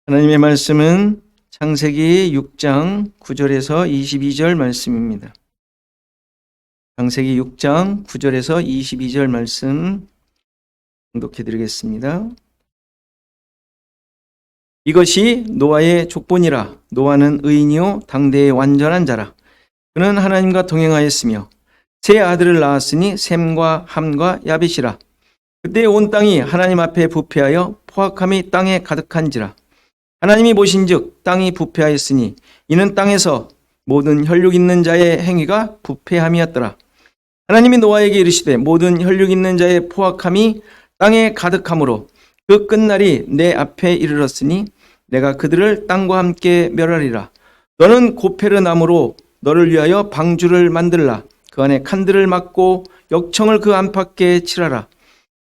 하나님의 말씀은 창세기 6장 9절에서 22절 말씀입니다. 창세기 6장 9절에서 22절 말씀 봉독해 드리겠습니다. 이것이 노아의 족본이라. 노아는 의인이요 당대의 완전한 자라. 그는 하나님과 동행하였으며 세 아들을 낳았으니 셈과 함과 야벳이라. 그때 온 땅이 하나님 앞에 부패하여 포악함이 땅에 가득한지라. 하나님이 보신즉 땅이 부패하였으니 이는 땅에서 모든 혈육 있는 자의 행위가 부패함이었더라. 하나님이 노아에게 이르시되 모든 혈육 있는 자의 포악함이 땅에 가득함으로 그 끝날이 내 앞에 이르렀으니 내가 그들을 땅과 함께 멸하리라. 너는 고페르 나무로 너를 위하여 방주를 만들라. 그 안에 칸들을 막고 역청을 그 안팎에 칠하라.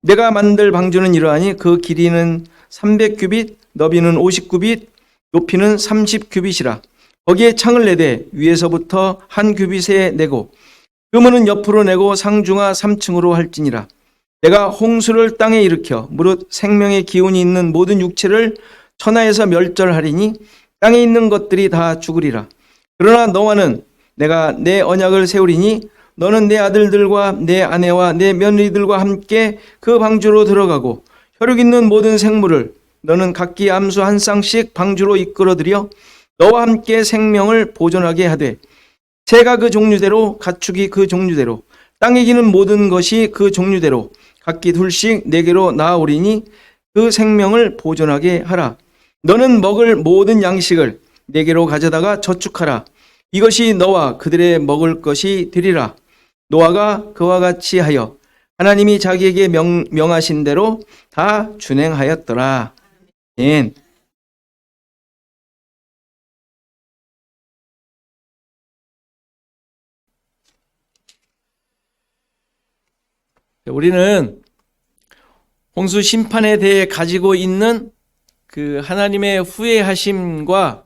내가 만들 방주는 이러하니 그 길이는 300규빗, 너비는 50규빗, 높이는 30규빗이라. 거기에 창을 내되 위에서부터 한 규빗에 내고 그 문은 옆으로 내고 상중하 3층으로 할지니라. 내가 홍수를 땅에 일으켜 무릇 생명의 기운이 있는 모든 육체를 천하에서 멸절하리니 땅에 있는 것들이 다 죽으리라. 그러나 너와는 내가 내 언약을 세우리니 너는 내 아들들과 내 아내와 내 며느리들과 함께 그 방주로 들어가고 혈육 있는 모든 생물을 너는 각기 암수 한 쌍씩 방주로 이끌어들여 너와 함께 생명을 보존하게 하되 새가 그 종류대로 가축이 그 종류대로 땅에 기는 모든 것이 그 종류대로 각기 둘씩 내게로 나아오리니 그 생명을 보존하게 하라. 너는 먹을 모든 양식을 내게로 가져다가 저축하라. 이것이 너와 그들의 먹을 것이 되리라. 노아가 그와 같이 하여 하나님이 자기에게 명하신 대로 다 준행하였더라. 아멘. 우리는 홍수 심판에 대해 가지고 있는 그 하나님의 후회하심과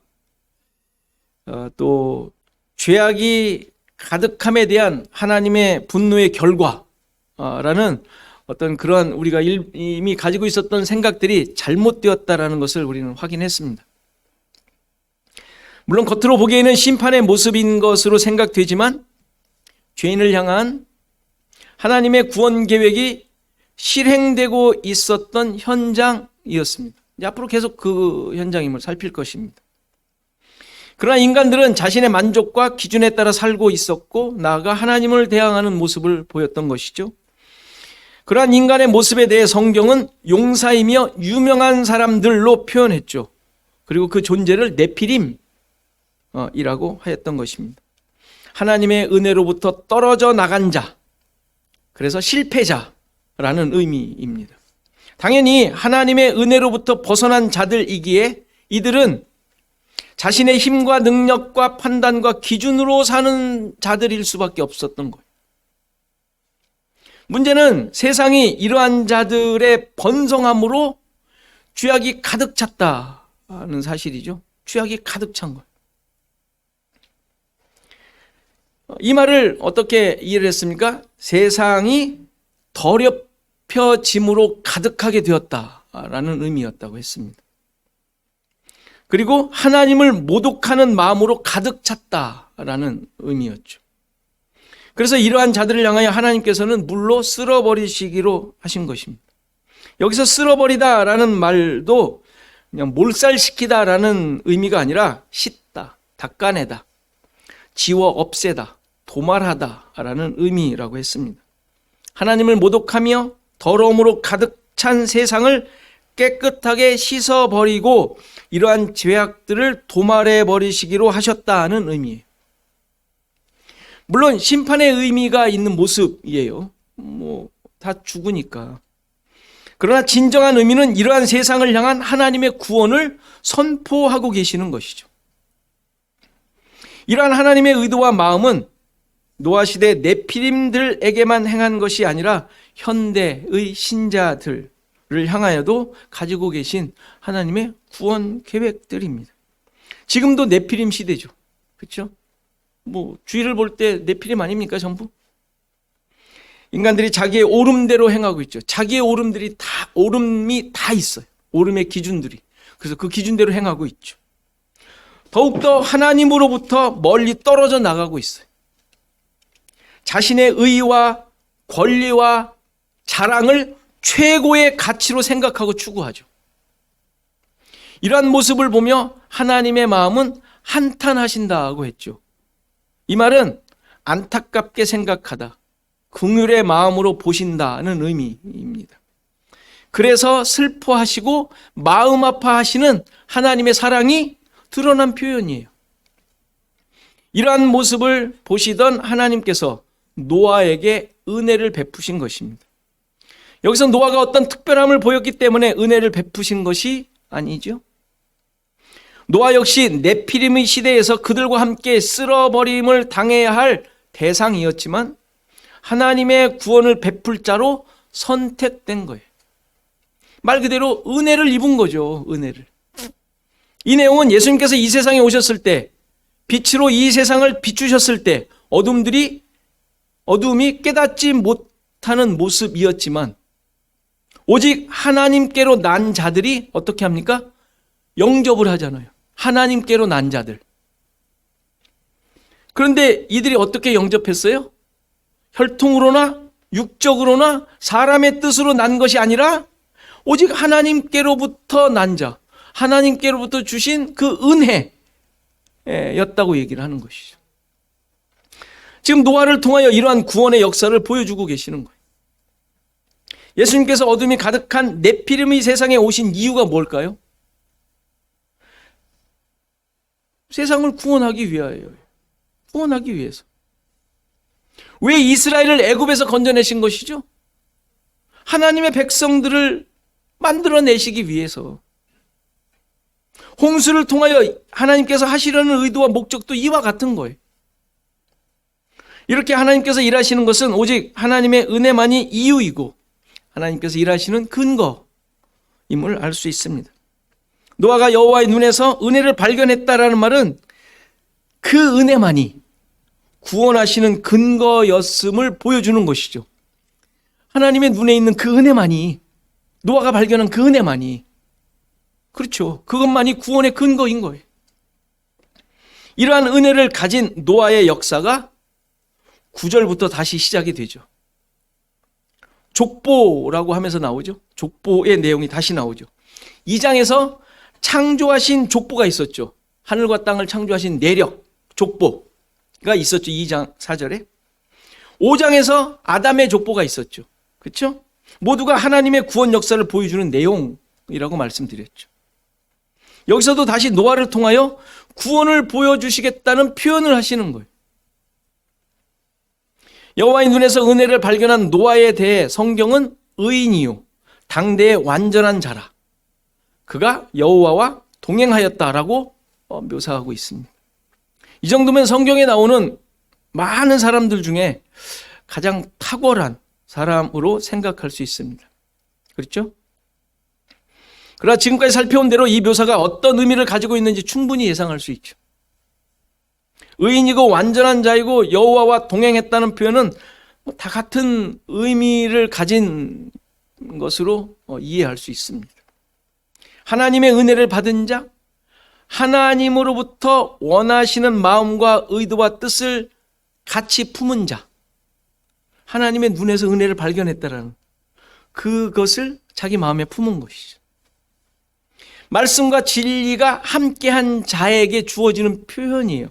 또 죄악이 가득함에 대한 하나님의 분노의 결과라는 어떤 그러한 우리가 이미 가지고 있었던 생각들이 잘못되었다라는 것을 우리는 확인했습니다. 물론 겉으로 보기에는 심판의 모습인 것으로 생각되지만 죄인을 향한 하나님의 구원 계획이 실행되고 있었던 현장이었습니다. 이제 앞으로 계속 그 현장임을 살필 것입니다. 그러나 인간들은 자신의 만족과 기준에 따라 살고 있었고 나아가 하나님을 대항하는 모습을 보였던 것이죠. 그러한 인간의 모습에 대해 성경은 용사이며 유명한 사람들로 표현했죠. 그리고 그 존재를 네피림이라고 하였던 것입니다. 하나님의 은혜로부터 떨어져 나간 자, 그래서 실패자라는 의미입니다. 당연히 하나님의 은혜로부터 벗어난 자들이기에 이들은 자신의 힘과 능력과 판단과 기준으로 사는 자들일 수밖에 없었던 거예요. 문제는 세상이 이러한 자들의 번성함으로 죄악이 가득 찼다는 사실이죠. 죄악이 가득 찬 거예요. 이 말을 어떻게 이해를 했습니까? 세상이 더럽혀짐으로 가득하게 되었다라는 의미였다고 했습니다. 그리고 하나님을 모독하는 마음으로 가득 찼다라는 의미였죠. 그래서 이러한 자들을 향하여 하나님께서는 물로 쓸어버리시기로 하신 것입니다. 여기서 쓸어버리다라는 말도 그냥 몰살시키다라는 의미가 아니라 씻다, 닦아내다, 지워 없애다, 도말하다라는 의미라고 했습니다. 하나님을 모독하며 더러움으로 가득 찬 세상을 깨끗하게 씻어버리고 이러한 죄악들을 도말해버리시기로 하셨다는 의미예요. 물론 심판의 의미가 있는 모습이에요. 다 죽으니까. 그러나 진정한 의미는 이러한 세상을 향한 하나님의 구원을 선포하고 계시는 것이죠. 이러한 하나님의 의도와 마음은 노아 시대 네피림들에게만 행한 것이 아니라 현대의 신자들을 향하여도 가지고 계신 하나님의 구원 계획들입니다. 지금도 네피림 시대죠. 그렇죠? 주위를 볼 때 네피림 아닙니까 전부? 인간들이 자기의 오름대로 행하고 있죠. 자기의 오름이 다 있어요. 오름의 기준들이. 그래서 그 기준대로 행하고 있죠. 더욱더 하나님으로부터 멀리 떨어져 나가고 있어요. 자신의 의와 권리와 자랑을 최고의 가치로 생각하고 추구하죠. 이러한 모습을 보며 하나님의 마음은 한탄하신다고 했죠. 이 말은 안타깝게 생각하다, 긍휼의 마음으로 보신다는 의미입니다. 그래서 슬퍼하시고 마음 아파하시는 하나님의 사랑이 드러난 표현이에요. 이러한 모습을 보시던 하나님께서 노아에게 은혜를 베푸신 것입니다. 여기서 노아가 어떤 특별함을 보였기 때문에 은혜를 베푸신 것이 아니죠. 노아 역시 네피림의 시대에서 그들과 함께 쓸어버림을 당해야 할 대상이었지만 하나님의 구원을 베풀 자로 선택된 거예요. 말 그대로 은혜를 입은 거죠. 은혜를. 이 내용은 예수님께서 이 세상에 오셨을 때, 빛으로 이 세상을 비추셨을 때 어둠이 깨닫지 못하는 모습이었지만 오직 하나님께로 난 자들이 어떻게 합니까? 영접을 하잖아요. 하나님께로 난 자들. 그런데 이들이 어떻게 영접했어요? 혈통으로나 육적으로나 사람의 뜻으로 난 것이 아니라 오직 하나님께로부터 난 자, 하나님께로부터 주신 그 은혜였다고 얘기를 하는 것이죠. 지금 노아를 통하여 이러한 구원의 역사를 보여주고 계시는 거예요. 예수님께서 어둠이 가득한 네피림의 세상에 오신 이유가 뭘까요? 세상을 구원하기 위하여요. 구원하기 위해서. 왜 이스라엘을 애굽에서 건져내신 것이죠? 하나님의 백성들을 만들어내시기 위해서. 홍수를 통하여 하나님께서 하시려는 의도와 목적도 이와 같은 거예요. 이렇게 하나님께서 일하시는 것은 오직 하나님의 은혜만이 이유이고 하나님께서 일하시는 근거임을 알 수 있습니다. 노아가 여호와의 눈에서 은혜를 발견했다라는 말은 그 은혜만이 구원하시는 근거였음을 보여주는 것이죠. 하나님의 눈에 있는 그 은혜만이, 노아가 발견한 그 은혜만이, 그렇죠. 그것만이 구원의 근거인 거예요. 이러한 은혜를 가진 노아의 역사가 9절부터 다시 시작이 되죠. 족보라고 하면서 나오죠. 족보의 내용이 다시 나오죠. 2장에서 창조하신 족보가 있었죠. 하늘과 땅을 창조하신 내력, 족보가 있었죠. 2장 4절에. 5장에서 아담의 족보가 있었죠. 그렇죠? 모두가 하나님의 구원 역사를 보여주는 내용이라고 말씀드렸죠. 여기서도 다시 노아를 통하여 구원을 보여주시겠다는 표현을 하시는 거예요. 여호와의 눈에서 은혜를 발견한 노아에 대해 성경은 의인이요 당대의 완전한 자라, 그가 여호와와 동행하였다라고 묘사하고 있습니다. 이 정도면 성경에 나오는 많은 사람들 중에 가장 탁월한 사람으로 생각할 수 있습니다. 그렇죠? 그러나 지금까지 살펴온 대로 이 묘사가 어떤 의미를 가지고 있는지 충분히 예상할 수 있죠. 의인이고 완전한 자이고 여호와와 동행했다는 표현은 다 같은 의미를 가진 것으로 이해할 수 있습니다. 하나님의 은혜를 받은 자, 하나님으로부터 원하시는 마음과 의도와 뜻을 같이 품은 자, 하나님의 눈에서 은혜를 발견했다라는 그것을 자기 마음에 품은 것이죠. 말씀과 진리가 함께한 자에게 주어지는 표현이에요.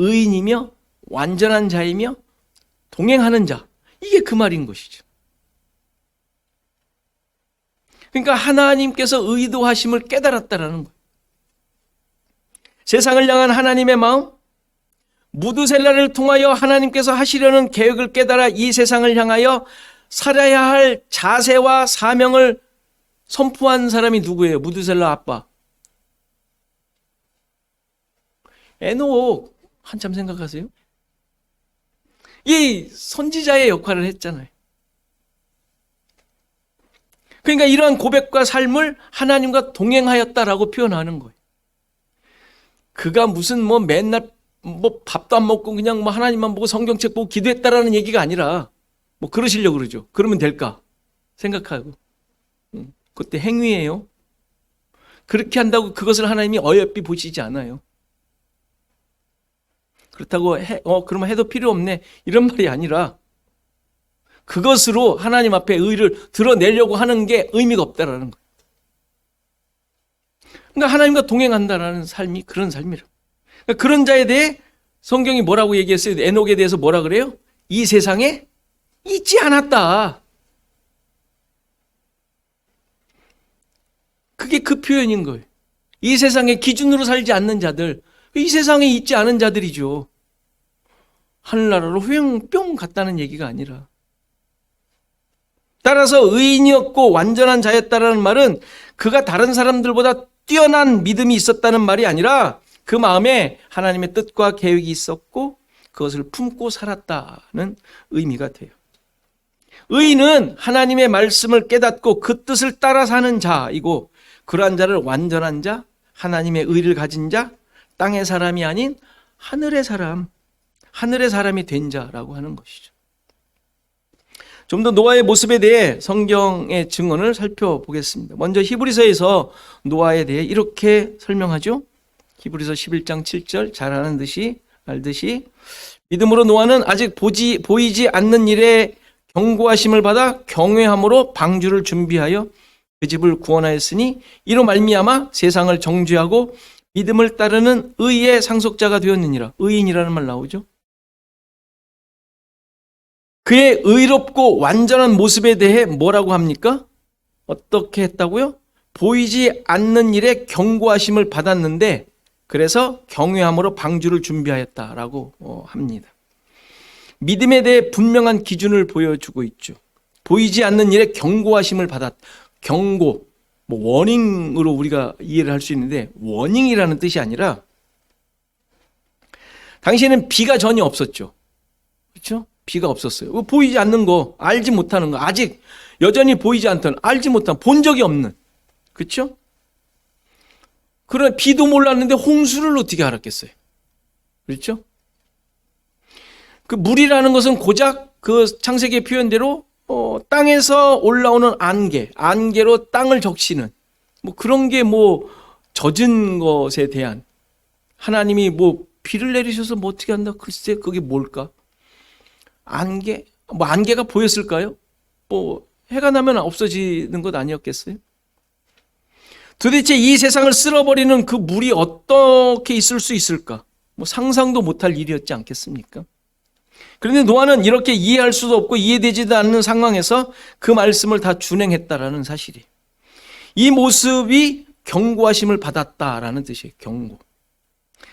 의인이며 완전한 자이며 동행하는 자, 이게 그 말인 것이죠. 그러니까 하나님께서 의도하심을 깨달았다라는 거예요. 세상을 향한 하나님의 마음, 무드셀라를 통하여 하나님께서 하시려는 계획을 깨달아 이 세상을 향하여 살아야 할 자세와 사명을 선포한 사람이 누구예요? 무드셀라 아빠. 에녹. 한참 생각하세요? 이 선지자의 역할을 했잖아요. 그러니까 이러한 고백과 삶을 하나님과 동행하였다라고 표현하는 거예요. 그가 무슨 맨날 밥도 안 먹고 그냥 하나님만 보고 성경책 보고 기도했다라는 얘기가 아니라 그러시려고 그러죠. 그러면 될까 생각하고. 그때 행위예요. 그렇게 한다고 그것을 하나님이 어여삐 보시지 않아요. 그렇다고 그러면 해도 필요 없네 이런 말이 아니라 그것으로 하나님 앞에 의를 드러내려고 하는 게 의미가 없다라는 거예요. 그러니까 하나님과 동행한다라는 삶이 그런 삶이라. 그러니까 그런 자에 대해 성경이 뭐라고 얘기했어요? 에녹에 대해서 뭐라 그래요? 이 세상에 있지 않았다. 그게 그 표현인 거예요. 이 세상의 기준으로 살지 않는 자들, 이 세상에 있지 않은 자들이죠. 하늘나라로 뿅 갔다는 얘기가 아니라. 따라서 의인이었고 완전한 자였다라는 말은 그가 다른 사람들보다 뛰어난 믿음이 있었다는 말이 아니라 그 마음에 하나님의 뜻과 계획이 있었고 그것을 품고 살았다는 의미가 돼요. 의인은 하나님의 말씀을 깨닫고 그 뜻을 따라 사는 자이고 그러한 자를 완전한 자, 하나님의 의를 가진 자, 땅의 사람이 아닌 하늘의 사람이 된 자라고 하는 것이죠. 좀 더 노아의 모습에 대해 성경의 증언을 살펴보겠습니다. 먼저 히브리서에서 노아에 대해 이렇게 설명하죠. 히브리서 11장 7절 잘 알듯이 믿음으로 노아는 아직 보이지 않는 일에 경고하심을 받아 경외함으로 방주를 준비하여 그 집을 구원하였으니 이로 말미암아 세상을 정죄하고 믿음을 따르는 의의 상속자가 되었느니라. 의인이라는 말 나오죠. 그의 의롭고 완전한 모습에 대해 뭐라고 합니까? 어떻게 했다고요? 보이지 않는 일에 경고하심을 받았는데 그래서 경외함으로 방주를 준비하였다라고 합니다. 믿음에 대해 분명한 기준을 보여주고 있죠. 보이지 않는 일에 경고하심을 경고, 워닝으로 우리가 이해를 할 수 있는데 워닝이라는 뜻이 아니라 당시에는 비가 전혀 없었죠. 그렇죠? 비가 없었어요. 보이지 않는 거, 알지 못하는 거, 아직 여전히 보이지 않던, 알지 못한, 본 적이 없는. 그렇죠? 그런 비도 몰랐는데 홍수를 어떻게 알았겠어요? 그렇죠? 그 물이라는 것은 고작 그 창세기의 표현대로 땅에서 올라오는 안개로 땅을 적시는 그런 게 젖은 것에 대한 하나님이 비를 내리셔서 어떻게 한다? 글쎄 그게 뭘까? 안개가 보였을까요? 해가 나면 없어지는 것 아니었겠어요? 도대체 이 세상을 쓸어버리는 그 물이 어떻게 있을 수 있을까? 상상도 못할 일이었지 않겠습니까? 그런데 노아는 이렇게 이해할 수도 없고 이해되지도 않는 상황에서 그 말씀을 다 준행했다라는 사실이. 이 모습이 경고하심을 받았다라는 뜻이에요. 경고.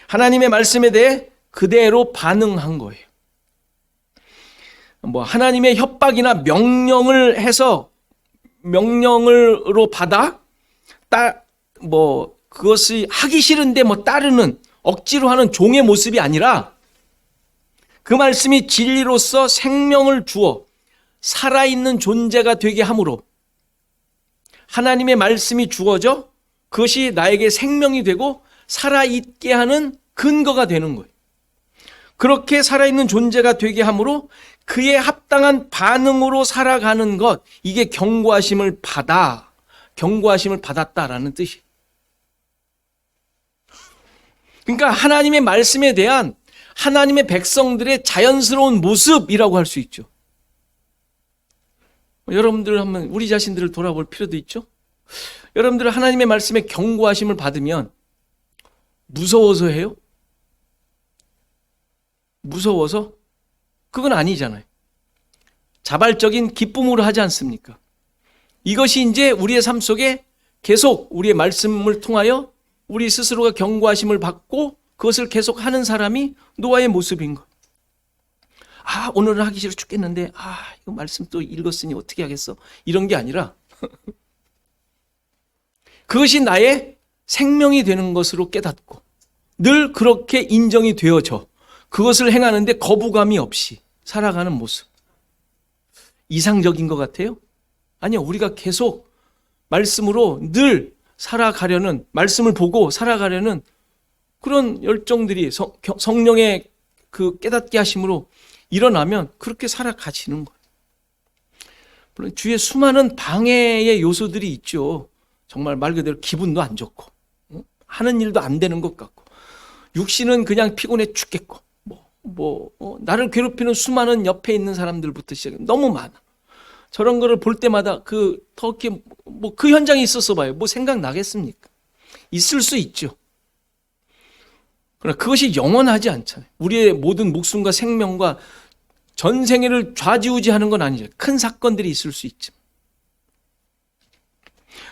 하나님의 말씀에 대해 그대로 반응한 거예요. 하나님의 협박이나 명령을 해서 명령으로 받아 그것이 하기 싫은데 따르는 억지로 하는 종의 모습이 아니라 그 말씀이 진리로서 생명을 주어 살아있는 존재가 되게 함으로 하나님의 말씀이 주어져 그것이 나에게 생명이 되고 살아있게 하는 근거가 되는 거예요. 그렇게 살아있는 존재가 되게 함으로 그에 합당한 반응으로 살아가는 것, 이게 경고하심을 받았다라는 뜻이에요. 그러니까 하나님의 말씀에 대한 하나님의 백성들의 자연스러운 모습이라고 할 수 있죠. 여러분들 한번 우리 자신들을 돌아볼 필요도 있죠. 여러분들 하나님의 말씀에 경고하심을 받으면 무서워서 해요? 무서워서? 그건 아니잖아요. 자발적인 기쁨으로 하지 않습니까? 이것이 이제 우리의 삶 속에 계속 우리의 말씀을 통하여 우리 스스로가 경고하심을 받고 그것을 계속 하는 사람이 노아의 모습인 것. 오늘은 하기 싫어 죽겠는데 이거 말씀 또 읽었으니 어떻게 하겠어? 이런 게 아니라 그것이 나의 생명이 되는 것으로 깨닫고 늘 그렇게 인정이 되어져 그것을 행하는데 거부감이 없이 살아가는 모습. 이상적인 것 같아요? 아니요. 우리가 계속 말씀으로 늘 살아가려는, 말씀을 보고 살아가려는 그런 열정들이 성령의 그 깨닫게 하심으로 일어나면 그렇게 살아가시는 거예요. 물론 주위에 수많은 방해의 요소들이 있죠. 정말 말 그대로 기분도 안 좋고, 하는 일도 안 되는 것 같고, 육신은 그냥 피곤해 죽겠고, 나를 괴롭히는 수많은 옆에 있는 사람들부터 시작해 너무 많아. 저런 거를 볼 때마다 터키 그 현장에 있었어 봐요. 뭐 생각나겠습니까? 있을 수 있죠. 그러나 그것이 영원하지 않잖아요. 우리의 모든 목숨과 생명과 전 생애를 좌지우지하는 건 아니죠. 큰 사건들이 있을 수 있죠.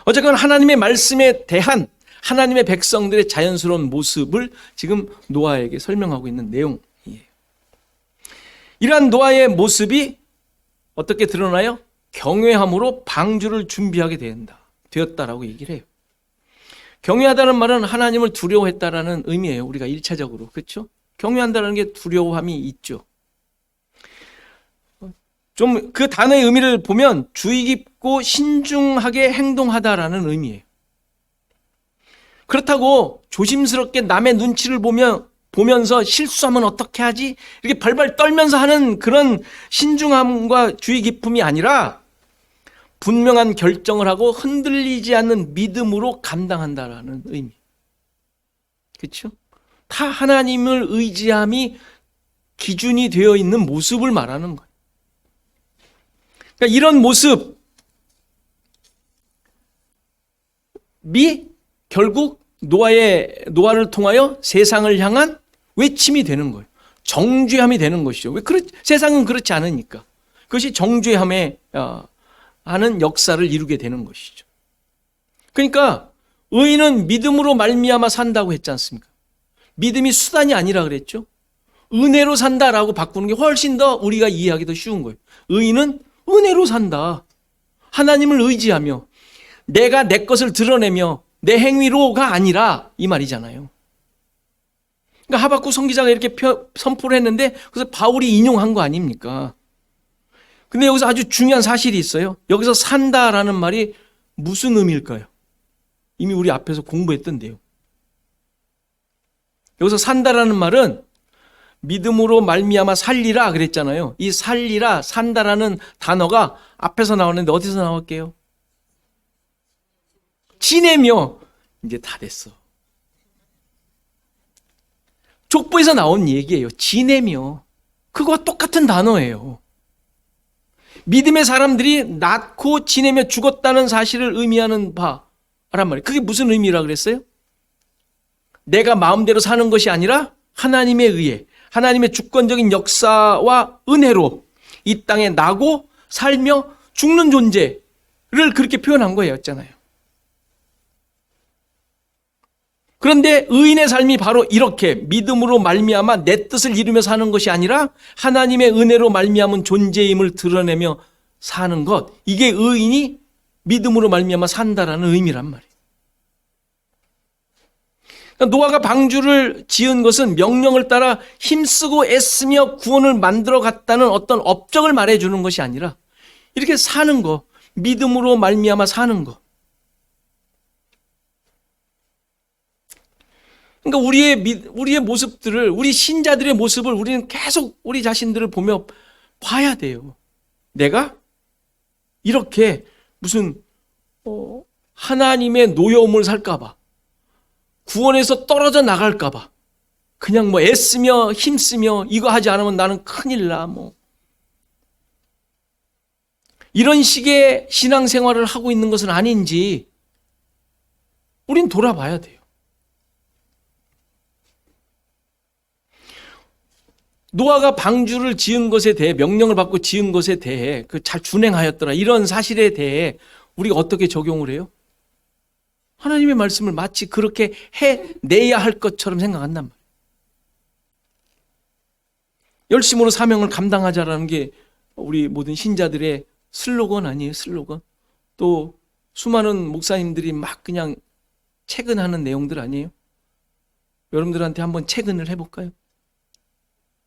어쨌건 하나님의 말씀에 대한 하나님의 백성들의 자연스러운 모습을 지금 노아에게 설명하고 있는 내용이에요. 이러한 노아의 모습이 어떻게 드러나요? 경외함으로 방주를 준비하게 되었다라고 얘기를 해요. 경외하다는 말은 하나님을 두려워했다라는 의미예요. 우리가 1차적으로. 그렇죠? 경외한다는 게 두려움이 있죠. 좀 그 단어의 의미를 보면 주의 깊고 신중하게 행동하다라는 의미예요. 그렇다고 조심스럽게 남의 눈치를 보면서 실수하면 어떻게 하지? 이렇게 발발 떨면서 하는 그런 신중함과 주의 깊음이 아니라 분명한 결정을 하고 흔들리지 않는 믿음으로 감당한다라는 의미. 그렇죠? 다 하나님을 의지함이 기준이 되어 있는 모습을 말하는 거예요. 그러니까 이런 모습이 결국 노아를 통하여 세상을 향한 외침이 되는 거예요. 정죄함이 되는 것이죠. 세상은 그렇지 않으니까. 그것이 정죄함에 하는 역사를 이루게 되는 것이죠. 그러니까 의인은 믿음으로 말미암아 산다고 했지 않습니까? 믿음이 수단이 아니라 그랬죠. 은혜로 산다라고 바꾸는 게 훨씬 더 우리가 이해하기 더 쉬운 거예요. 의인은 은혜로 산다. 하나님을 의지하며 내가 내 것을 드러내며 내 행위로가 아니라 이 말이잖아요. 그러니까 하박국 선지자가 이렇게 선포를 했는데 그래서 바울이 인용한 거 아닙니까? 근데 여기서 아주 중요한 사실이 있어요. 여기서 산다라는 말이 무슨 의미일까요? 이미 우리 앞에서 공부했던데요. 여기서 산다라는 말은 믿음으로 말미암아 살리라 그랬잖아요. 이 살리라, 산다라는 단어가 앞에서 나오는데 어디서 나올게요? 지내며. 이제 다 됐어. 족보에서 나온 얘기예요. 지내며. 그거와 똑같은 단어예요. 믿음의 사람들이 낳고 지내며 죽었다는 사실을 의미하는 바란 말이에요. 그게 무슨 의미라 그랬어요? 내가 마음대로 사는 것이 아니라 하나님에 의해 하나님의 주권적인 역사와 은혜로 이 땅에 나고 살며 죽는 존재를 그렇게 표현한 거였잖아요. 그런데 의인의 삶이 바로 이렇게 믿음으로 말미암아 내 뜻을 이루며 사는 것이 아니라 하나님의 은혜로 말미암은 존재임을 드러내며 사는 것, 이게 의인이 믿음으로 말미암아 산다라는 의미란 말이에요. 그러니까 노아가 방주를 지은 것은 명령을 따라 힘쓰고 애쓰며 구원을 만들어 갔다는 어떤 업적을 말해주는 것이 아니라 이렇게 사는 것, 믿음으로 말미암아 사는 것. 그러니까 우리의 모습들을, 우리 신자들의 모습을 우리는 계속 우리 자신들을 보며 봐야 돼요. 내가 이렇게 무슨 하나님의 노여움을 살까봐, 구원에서 떨어져 나갈까봐, 그냥 애쓰며 힘쓰며 이거 하지 않으면 나는 큰일 나, 이런 식의 신앙생활을 하고 있는 것은 아닌지 우린 돌아봐야 돼요. 노아가 방주를 지은 것에 대해, 명령을 받고 지은 것에 대해 잘 준행하였더라, 이런 사실에 대해 우리가 어떻게 적용을 해요? 하나님의 말씀을 마치 그렇게 해내야 할 것처럼 생각한단 말이에요. 열심으로 사명을 감당하자라는 게 우리 모든 신자들의 슬로건 아니에요, 슬로건? 또 수많은 목사님들이 막 그냥 체근하는 내용들 아니에요? 여러분들한테 한번 체근을 해볼까요?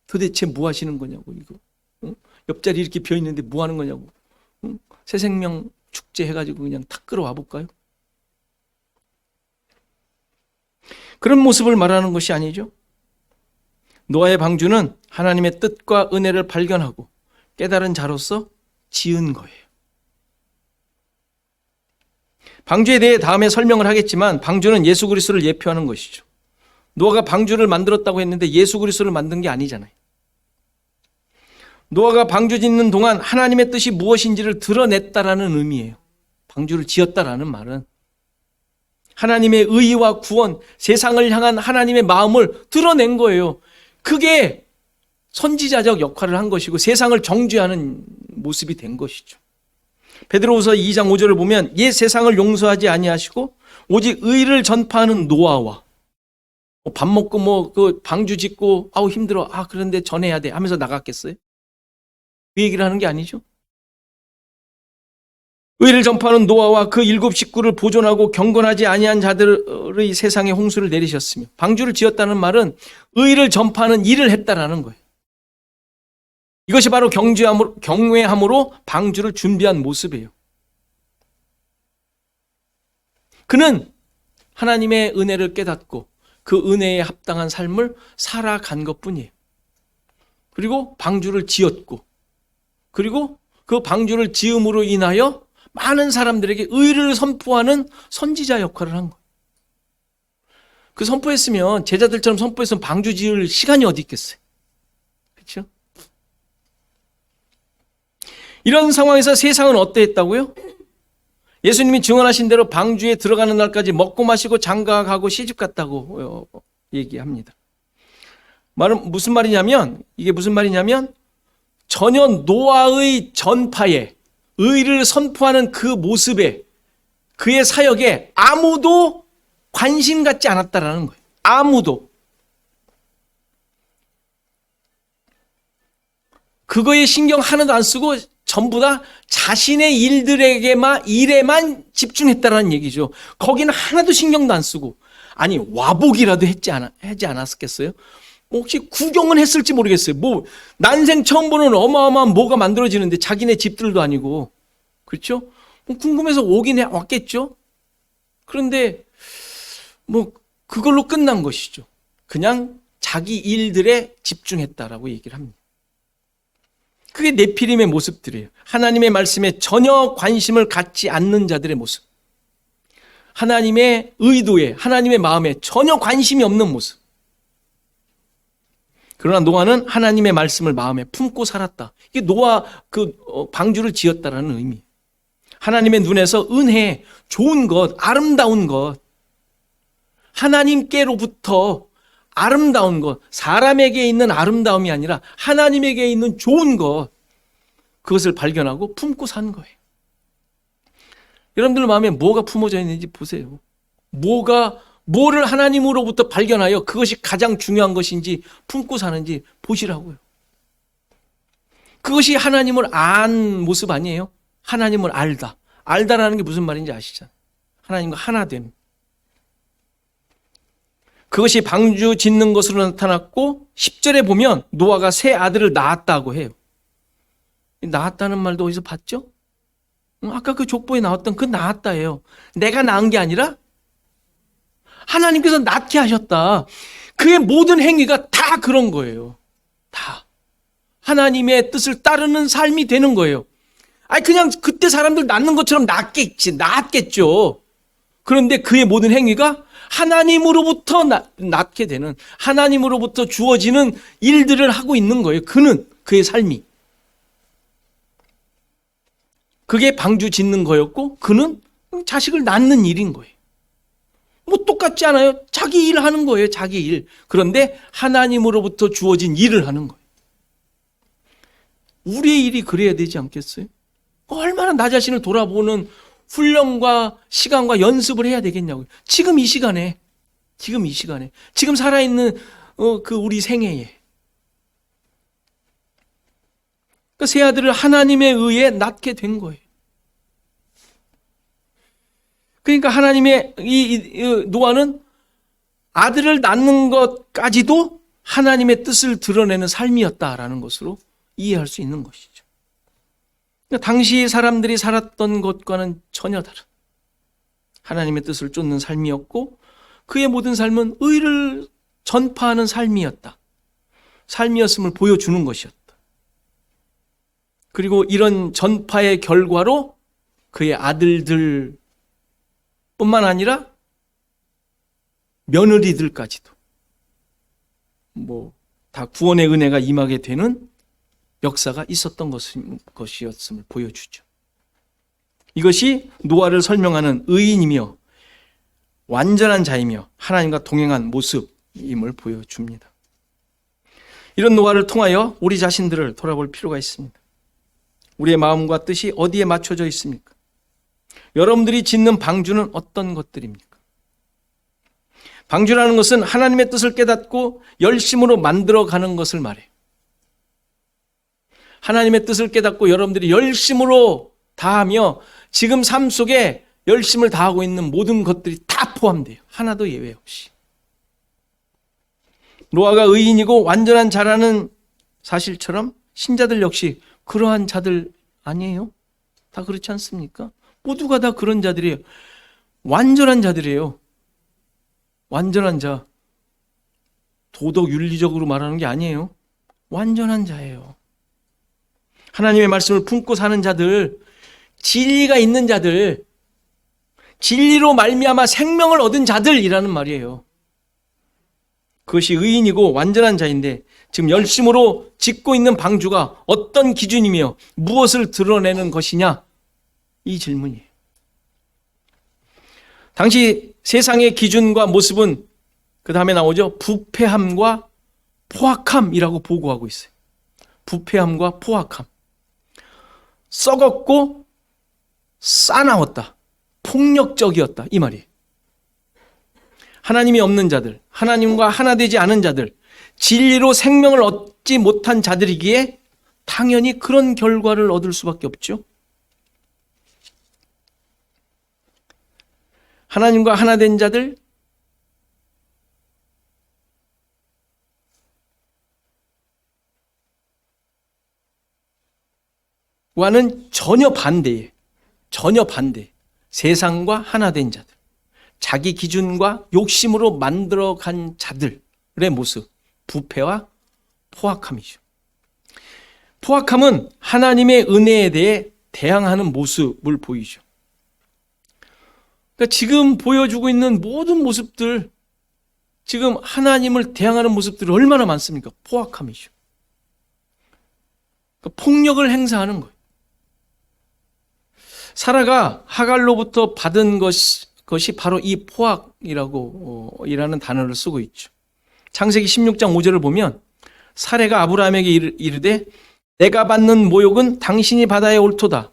도대체 뭐 하시는 거냐고, 이거. 응? 옆자리 이렇게 비어 있는데 뭐 하는 거냐고. 응? 새 생명 축제 해가지고 그냥 탁 끌어와 볼까요? 그런 모습을 말하는 것이 아니죠. 노아의 방주는 하나님의 뜻과 은혜를 발견하고 깨달은 자로서 지은 거예요. 방주에 대해 다음에 설명을 하겠지만 방주는 예수 그리스도를 예표하는 것이죠. 노아가 방주를 만들었다고 했는데 예수 그리스도를 만든 게 아니잖아요. 노아가 방주 짓는 동안 하나님의 뜻이 무엇인지를 드러냈다라는 의미예요. 방주를 지었다라는 말은 하나님의 의의와 구원, 세상을 향한 하나님의 마음을 드러낸 거예요. 그게 선지자적 역할을 한 것이고 세상을 정죄하는 모습이 된 것이죠. 베드로후서 2장 5절을 보면 옛 세상을 용서하지 아니하시고 오직 의를 전파하는 노아와 밥 먹고 그 방주 짓고 아우 힘들어 그런데 전해야 돼 하면서 나갔겠어요? 그 얘기를 하는 게 아니죠. 의를 전파하는 노아와 그 7 식구를 보존하고 경건하지 아니한 자들의 세상에 홍수를 내리셨으며 방주를 지었다는 말은 의를 전파하는 일을 했다라는 거예요. 이것이 바로 경외함으로 방주를 준비한 모습이에요. 그는 하나님의 은혜를 깨닫고 그 은혜에 합당한 삶을 살아간 것뿐이에요. 그리고 방주를 지었고 그리고 그 방주를 지음으로 인하여 많은 사람들에게 의를 선포하는 선지자 역할을 한 거예요. 그 선포했으면 제자들처럼 선포했으면 방주 지을 시간이 어디 있겠어요. 그렇죠? 이런 상황에서 세상은 어떠했다고요? 예수님이 증언하신 대로 방주에 들어가는 날까지 먹고 마시고 장가가고 시집갔다고 얘기합니다. 말은 무슨 말이냐면 이게 무슨 말이냐면 전혀 노아의 전파에 의를 선포하는 그 모습에 그의 사역에 아무도 관심 갖지 않았다라는 거예요. 아무도. 그거에 신경 하나도 안 쓰고 전부 다 자신의 일에만 집중했다라는 얘기죠. 거기는 하나도 신경도 안 쓰고 아니 와복이라도 하지 않았겠어요? 혹시 구경은 했을지 모르겠어요. 난생 처음 보는 어마어마한 뭐가 만들어지는데 자기네 집들도 아니고 그렇죠? 궁금해서 왔겠죠. 그런데 그걸로 끝난 것이죠. 그냥 자기 일들에 집중했다라고 얘기를 합니다. 그게 네피림의 모습들이에요. 하나님의 말씀에 전혀 관심을 갖지 않는 자들의 모습. 하나님의 의도에, 하나님의 마음에 전혀 관심이 없는 모습. 그러나 노아는 하나님의 말씀을 마음에 품고 살았다. 이게 노아 방주를 지었다라는 의미. 하나님의 눈에서 은혜, 좋은 것, 아름다운 것, 하나님께로부터 아름다운 것, 사람에게 있는 아름다움이 아니라 하나님에게 있는 좋은 것, 그것을 발견하고 품고 산 거예요. 여러분들 마음에 뭐가 품어져 있는지 보세요. 뭐를 하나님으로부터 발견하여 그것이 가장 중요한 것인지 품고 사는지 보시라고요. 그것이 하나님을 안 모습 아니에요? 하나님을 알다. 알다라는 게 무슨 말인지 아시잖아요. 하나님과 하나됨. 그것이 방주 짓는 것으로 나타났고 10절에 보면 노아가 세 아들을 낳았다고 해요. 낳았다는 말도 어디서 봤죠? 아까 그 족보에 나왔던 그 낳았다예요. 내가 낳은 게 아니라 하나님께서 낳게 하셨다. 그의 모든 행위가 다 그런 거예요. 다. 하나님의 뜻을 따르는 삶이 되는 거예요. 그냥 그때 사람들 낳는 것처럼 낳았겠죠. 그런데 그의 모든 행위가 하나님으로부터 낳게 되는, 하나님으로부터 주어지는 일들을 하고 있는 거예요. 그의 삶이. 그게 방주 짓는 거였고, 그는 자식을 낳는 일인 거예요. 똑같지 않아요? 자기 일 하는 거예요, 자기 일. 그런데 하나님으로부터 주어진 일을 하는 거예요. 우리의 일이 그래야 되지 않겠어요? 얼마나 나 자신을 돌아보는 훈련과 시간과 연습을 해야 되겠냐고요. 지금 이 시간에, 지금 살아있는 우리 생애에. 세 아들을 하나님에 의해 낳게 된 거예요. 그러니까 하나님의 노아는 아들을 낳는 것까지도 하나님의 뜻을 드러내는 삶이었다라는 것으로 이해할 수 있는 것이죠. 그러니까 당시 사람들이 살았던 것과는 전혀 다른 하나님의 뜻을 쫓는 삶이었고 그의 모든 삶은 의를 전파하는 삶이었음을 보여주는 것이었다. 그리고 이런 전파의 결과로 그의 아들들이 뿐만 아니라 며느리들까지도 다 구원의 은혜가 임하게 되는 역사가 있었던 것이었음을 보여주죠. 이것이 노아를 설명하는 의인이며 완전한 자이며 하나님과 동행한 모습임을 보여줍니다. 이런 노아를 통하여 우리 자신들을 돌아볼 필요가 있습니다. 우리의 마음과 뜻이 어디에 맞춰져 있습니까? 여러분들이 짓는 방주는 어떤 것들입니까? 방주라는 것은 하나님의 뜻을 깨닫고 열심으로 만들어가는 것을 말해요. 하나님의 뜻을 깨닫고 여러분들이 열심으로 다하며 지금 삶 속에 열심을 다하고 있는 모든 것들이 다 포함돼요. 하나도 예외 없이. 노아가 의인이고 완전한 자라는 사실처럼 신자들 역시 그러한 자들 아니에요? 다 그렇지 않습니까? 모두가 다 그런 자들이에요. 완전한 자들이에요. 완전한 자. 도덕 윤리적으로 말하는 게 아니에요. 완전한 자예요. 하나님의 말씀을 품고 사는 자들, 진리가 있는 자들, 진리로 말미암아 생명을 얻은 자들이라는 말이에요. 그것이 의인이고 완전한 자인데 지금 열심으로 짓고 있는 방주가 어떤 기준이며 무엇을 드러내는 것이냐? 이 질문이에요. 당시 세상의 기준과 모습은 그 다음에 나오죠. 부패함과 포악함이라고 보고하고 있어요. 부패함과 포악함. 썩었고 싸나웠다. 폭력적이었다. 이 말이에요. 하나님이 없는 자들, 하나님과 하나 되지 않은 자들, 진리로 생명을 얻지 못한 자들이기에 당연히 그런 결과를 얻을 수밖에 없죠. 하나님과 하나 된 자들, 와는 전혀 반대. 세상과 하나 된 자들. 자기 기준과 욕심으로 만들어간 자들의 모습. 부패와 포악함이죠. 포악함은 하나님의 은혜에 대해 대항하는 모습을 보이죠. 그러니까 지금 보여주고 있는 모든 모습들, 지금 하나님을 대항하는 모습들이 얼마나 많습니까? 포악함이죠. 그러니까 폭력을 행사하는 거예요. 사라가 하갈로부터 받은 것이 바로 이 포악이라는 단어를 쓰고 있죠. 창세기 16장 5절을 보면 사레가 아브라함에게 이르되 내가 받는 모욕은 당신이 받아야 옳도다.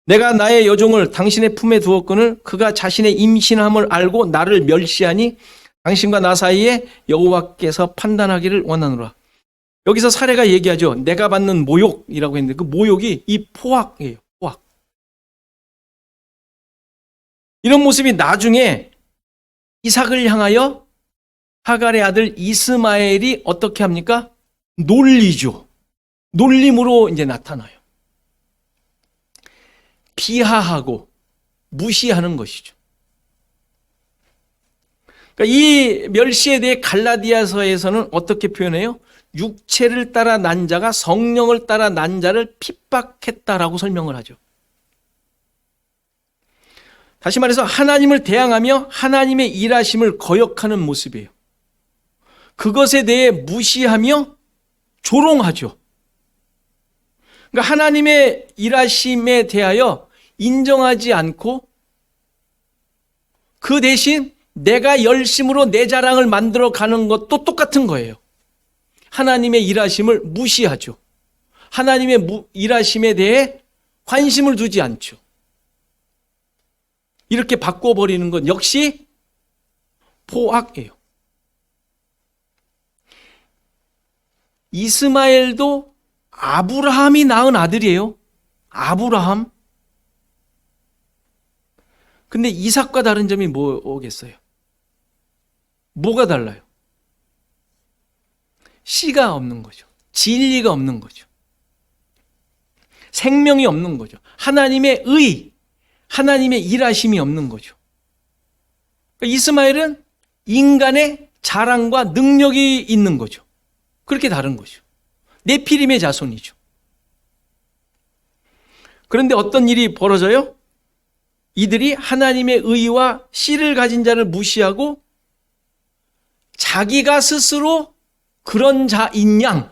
내가 나의 여종을 당신의 품에 두었거늘 그가 자신의 임신함을 알고 나를 멸시하니 당신과 나 사이에 여호와께서 판단하기를 원하노라. 여기서 사레가 얘기하죠. 내가 받는 모욕이라고 했는데 그 모욕이 이 포악이에요. 포악. 이런 모습이 나중에 이삭을 향하여 하갈의 아들 이스마엘이 어떻게 합니까? 놀리죠. 놀림으로 이제 나타나요. 비하하고 무시하는 것이죠. 그러니까 이 멸시에 대해 갈라디아서에서는 어떻게 표현해요? 육체를 따라 난 자가 성령을 따라 난 자를 핍박했다라고 설명을 하죠. 다시 말해서 하나님을 대항하며 하나님의 일하심을 거역하는 모습이에요. 그것에 대해 무시하며 조롱하죠. 그러니까 하나님의 일하심에 대하여 인정하지 않고 그 대신 내가 열심으로 내 자랑을 만들어가는 것도 똑같은 거예요. 하나님의 일하심을 무시하죠. 하나님의 일하심에 대해 관심을 두지 않죠. 이렇게 바꿔버리는 건 역시 포악이에요. 이스마엘도 아브라함이 낳은 아들이에요. 아브라함. 근데 이삭과 다른 점이 뭐겠어요? 뭐가 달라요? 씨가 없는 거죠. 진리가 없는 거죠. 생명이 없는 거죠. 하나님의 의, 하나님의 일하심이 없는 거죠. 그러니까 이스마엘은 인간의 자랑과 능력이 있는 거죠. 그렇게 다른 거죠. 네피림의 자손이죠. 그런데 어떤 일이 벌어져요? 이들이 하나님의 의와 씨를 가진 자를 무시하고 자기가 스스로 그런 자인 양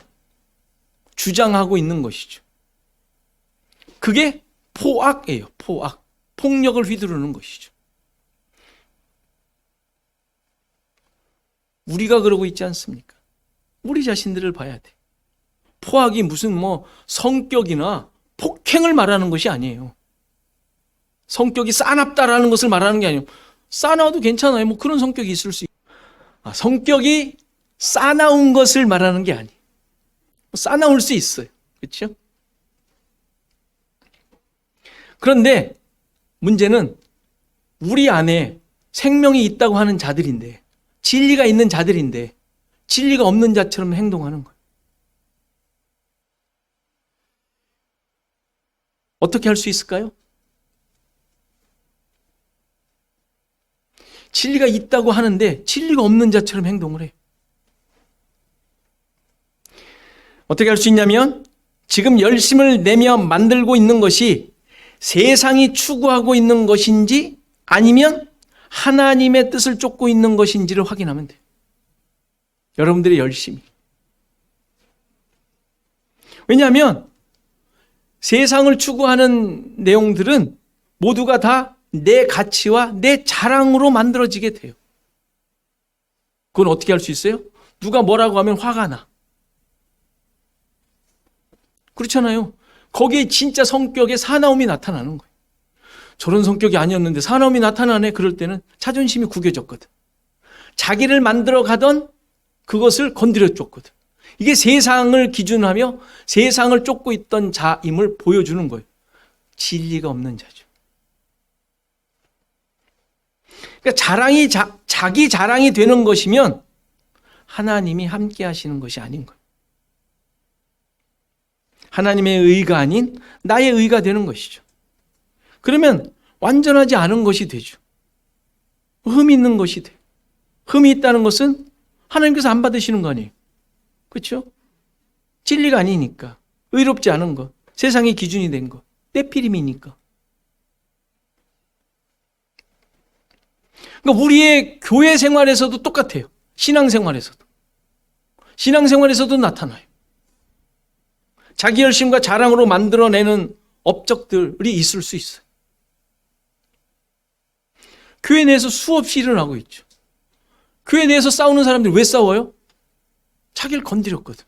주장하고 있는 것이죠. 그게 포악이에요. 포악. 폭력을 휘두르는 것이죠. 우리가 그러고 있지 않습니까? 우리 자신들을 봐야 돼. 포악이 무슨 성격이나 폭행을 말하는 것이 아니에요. 성격이 싸납다라는 것을 말하는 게 아니에요. 싸나워도 괜찮아요. 그런 성격이 있을 수 있어요. 성격이 싸나운 것을 말하는 게 아니에요. 싸나울 수 있어요. 그렇죠? 그런데 문제는 우리 안에 생명이 있다고 하는 자들인데, 진리가 있는 자들인데 진리가 없는 자처럼 행동하는 거예요. 어떻게 할 수 있을까요? 진리가 있다고 하는데 진리가 없는 자처럼 행동을 해요. 어떻게 할 수 있냐면 지금 열심을 내며 만들고 있는 것이 세상이 추구하고 있는 것인지 아니면 하나님의 뜻을 쫓고 있는 것인지를 확인하면 돼요. 여러분들의 열심이. 왜냐하면 세상을 추구하는 내용들은 모두가 다 내 가치와 내 자랑으로 만들어지게 돼요. 그건 어떻게 할 수 있어요? 누가 뭐라고 하면 화가 나. 그렇잖아요. 거기에 진짜 성격의 사나움이 나타나는 거예요. 저런 성격이 아니었는데 사나움이 나타나네. 그럴 때는 자존심이 구겨졌거든. 자기를 만들어 가던 그것을 건드려 줬거든. 이게 세상을 기준하며 세상을 쫓고 있던 자임을 보여주는 거예요. 진리가 없는 자죠. 그러니까 자기 자랑이 되는 것이면 하나님이 함께 하시는 것이 아닌 거예요. 하나님의 의가 아닌 나의 의가 되는 것이죠. 그러면 완전하지 않은 것이 되죠. 흠이 있는 것이 돼요. 흠이 있다는 것은 하나님께서 안 받으시는 거 아니에요. 그렇죠? 진리가 아니니까. 의롭지 않은 것. 세상의 기준이 된 것. 때피림이니까. 그러니까 우리의 교회 생활에서도 똑같아요. 신앙생활에서도. 신앙생활에서도 나타나요. 자기 열심과 자랑으로 만들어내는 업적들이 있을 수 있어요. 교회 내에서 수없이 일어나고 있죠. 교회 내에서 싸우는 사람들이 왜 싸워요? 자기를 건드렸거든.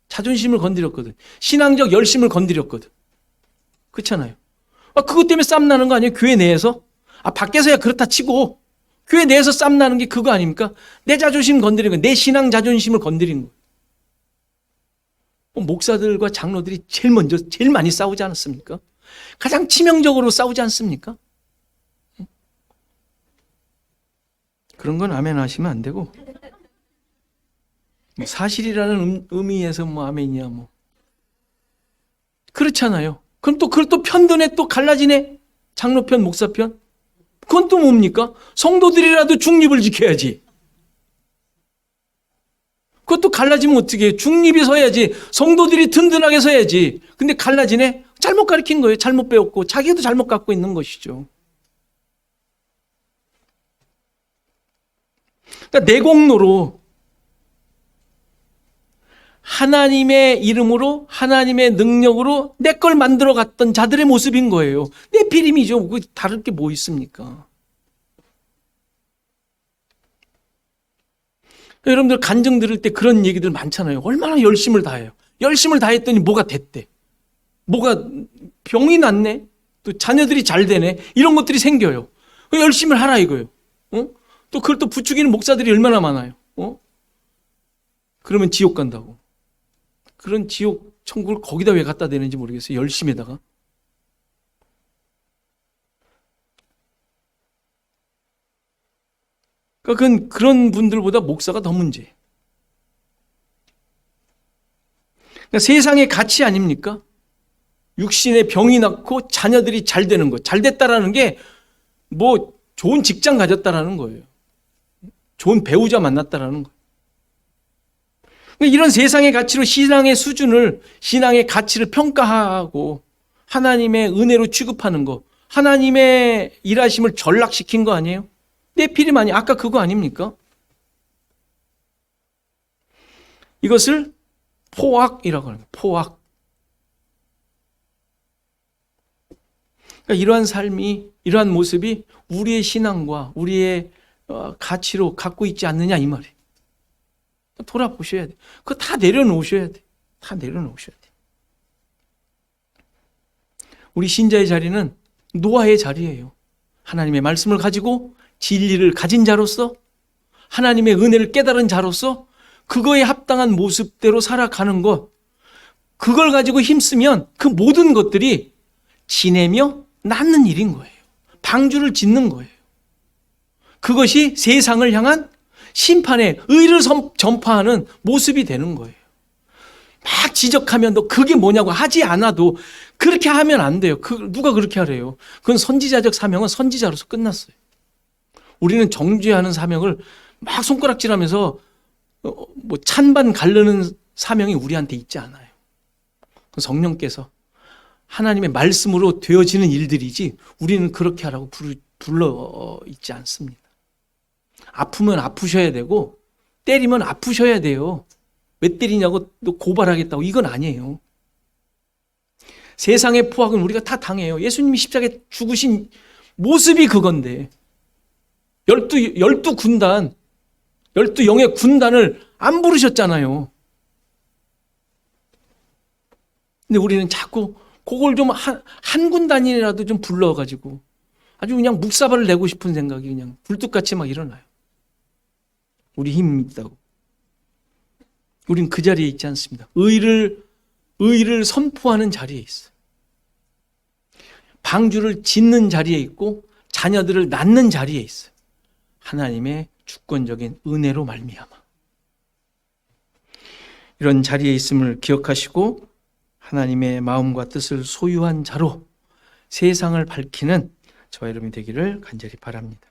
자존심을 건드렸거든. 신앙적 열심을 건드렸거든. 그렇잖아요. 그것 때문에 싸움 나는 거 아니에요? 교회 내에서? 밖에서야 그렇다 치고 교회 내에서 싸움 나는 게 그거 아닙니까? 내 자존심 건드린 거, 내 신앙 자존심을 건드린 거. 목사들과 장로들이 제일 많이 싸우지 않았습니까? 가장 치명적으로 싸우지 않습니까? 그런 건 아멘 하시면 안 되고, 사실이라는 의미에서 아멘이야 그렇잖아요. 그럼 또 그걸 또 편드네, 또 갈라지네. 장로편, 목사편. 그건 또 뭡니까? 성도들이라도 중립을 지켜야지. 그것도 갈라지면 어떻게 해요? 중립이 서야지. 성도들이 든든하게 서야지. 근데 갈라지네? 잘못 가르친 거예요. 잘못 배웠고 자기도 잘못 갖고 있는 것이죠. 그러니까 내공로로 하나님의 이름으로 하나님의 능력으로 내 걸 만들어 갔던 자들의 모습인 거예요. 내 피림이죠. 다를 게 뭐 있습니까? 여러분들 간증 들을 때 그런 얘기들 많잖아요. 얼마나 열심을 다해요. 열심을 다했더니 뭐가 됐대. 뭐가 병이 났네. 또 자녀들이 잘 되네. 이런 것들이 생겨요. 열심을 하라 이거예요. 또 그걸 또 부추기는 목사들이 얼마나 많아요. 그러면 지옥 간다고. 그런 지옥 천국을 거기다 왜 갖다 대는지 모르겠어요. 열심에다가. 그건 그런 분들보다 목사가 더 문제예요. 그러니까 세상의 가치 아닙니까? 육신에 병이 낫고 자녀들이 잘 되는 것. 잘 됐다라는 게 좋은 직장 가졌다라는 거예요. 좋은 배우자 만났다라는 거예요. 그러니까 이런 세상의 가치로 신앙의 수준을, 신앙의 가치를 평가하고 하나님의 은혜로 취급하는 거, 하나님의 일하심을 전락시킨 거 아니에요? 네피림 아니에요? 아까 그거 아닙니까? 이것을 포악이라고 합니다. 포악. 그러니까 이러한 삶이, 이러한 모습이 우리의 신앙과 우리의 가치로 갖고 있지 않느냐 이 말이에요. 돌아보셔야 돼요. 그거 다 내려놓으셔야 돼요. 다 내려놓으셔야 돼요. 우리 신자의 자리는 노아의 자리예요. 하나님의 말씀을 가지고 진리를 가진 자로서, 하나님의 은혜를 깨달은 자로서 그거에 합당한 모습대로 살아가는 것, 그걸 가지고 힘쓰면 그 모든 것들이 지내며 낫는 일인 거예요. 방주를 짓는 거예요. 그것이 세상을 향한 심판의 의를 전파하는 모습이 되는 거예요. 막 지적하면 너 그게 뭐냐고 하지 않아도 그렇게 하면 안 돼요. 누가 그렇게 하래요? 그건 선지자적 사명은 선지자로서 끝났어요. 우리는 정죄하는 사명을 막 손가락질하면서 뭐 찬반 가르는 사명이 우리한테 있지 않아요. 성령께서 하나님의 말씀으로 되어지는 일들이지 우리는 그렇게 하라고 불러 있지 않습니다. 아프면 아프셔야 되고 때리면 아프셔야 돼요. 왜 때리냐고 또 고발하겠다고 이건 아니에요. 세상의 포악은 우리가 다 당해요. 예수님이 십자가에 죽으신 모습이 그건데 12 군단, 12영의 군단을 안 부르셨잖아요. 근데 우리는 자꾸 그걸 좀 한 군단이라도 좀 불러가지고 아주 그냥 묵사발을 내고 싶은 생각이 그냥 굴뚝같이 막 일어나요. 우리 힘이 있다고. 우린 그 자리에 있지 않습니다. 의를 선포하는 자리에 있어요. 방주를 짓는 자리에 있고 자녀들을 낳는 자리에 있어요. 하나님의 주권적인 은혜로 말미암아. 이런 자리에 있음을 기억하시고 하나님의 마음과 뜻을 소유한 자로 세상을 밝히는 저와 여러분이 되기를 간절히 바랍니다.